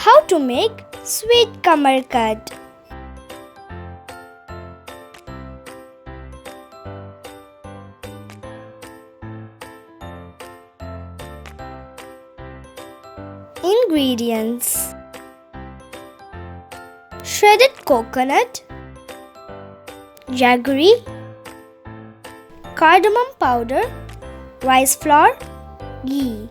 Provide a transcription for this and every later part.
How to make sweet kamarkat. Ingredients: shredded coconut, jaggery, cardamom powder, rice flour, ghee.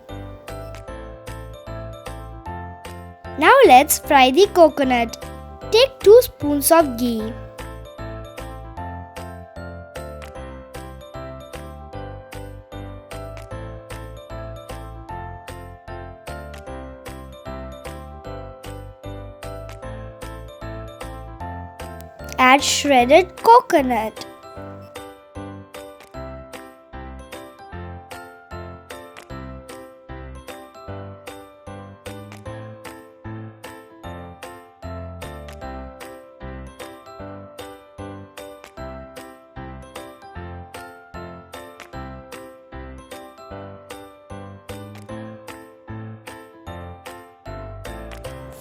Now let's fry the coconut. Take 2 spoons of ghee. Add shredded coconut.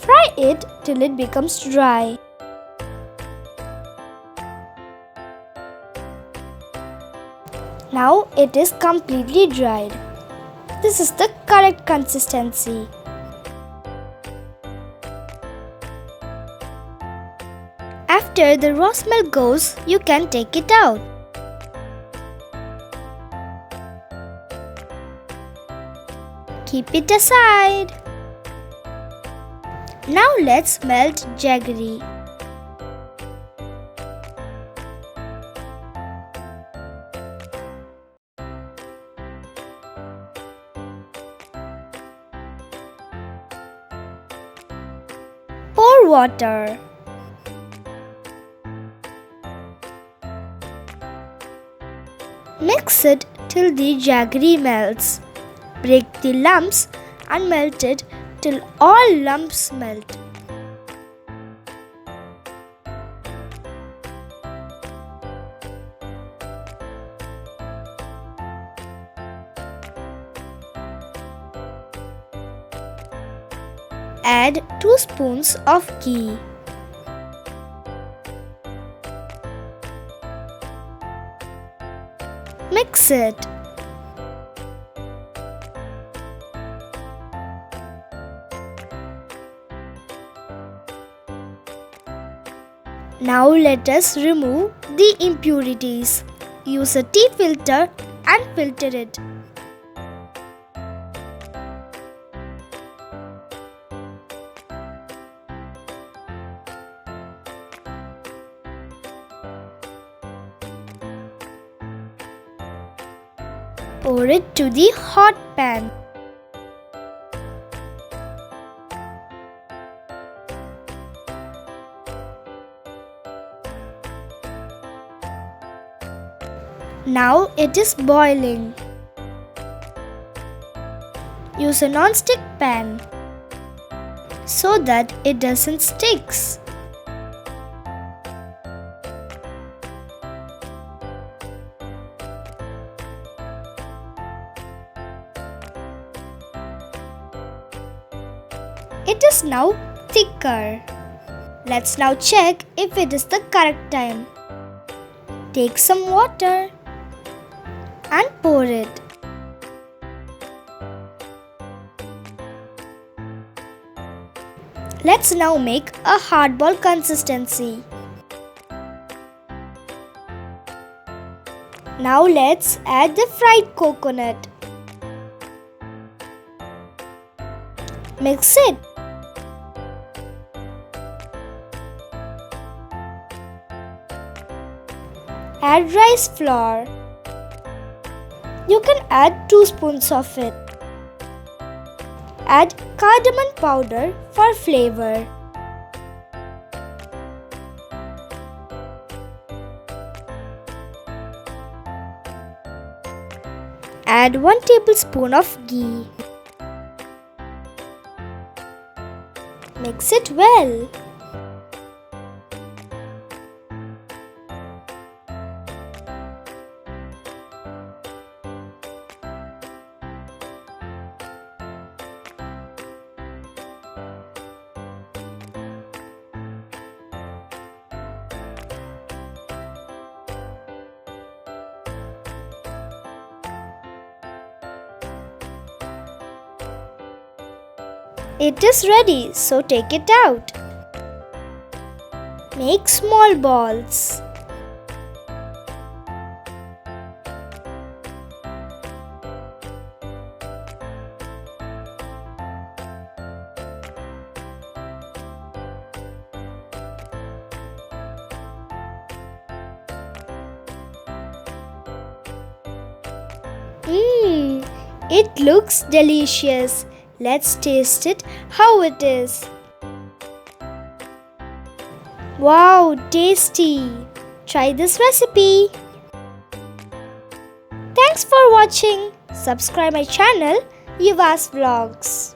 Fry it till it becomes dry. Now it is completely dried. This is the correct consistency. After the raw smell goes, you can take it out. Keep it aside. Now let's melt jaggery. Pour water. Mix it till the jaggery melts. Break the lumps and melt it till all lumps melt. Add 2 spoons of ghee. Mix it. Now let us remove the impurities. Use a tea filter and filter it. Pour it to the hot pan. Now it is boiling. Use a non-stick pan so that it doesn't stick. It is now thicker. Let's now check if it is the correct time. Take some water and pour it. Let's now make a hard ball consistency. Now let's add the fried coconut. Mix it. Add rice flour. You can add 2 spoons of it. Add cardamom powder for flavor. Add 1 tablespoon of ghee. Mix it well. It is ready, so take it out. Make small balls. Mmm, it looks delicious. Let's taste it how it is. Wow, tasty! Try this recipe. Thanks for watching. Subscribe my channel, Yuva's Vlogs.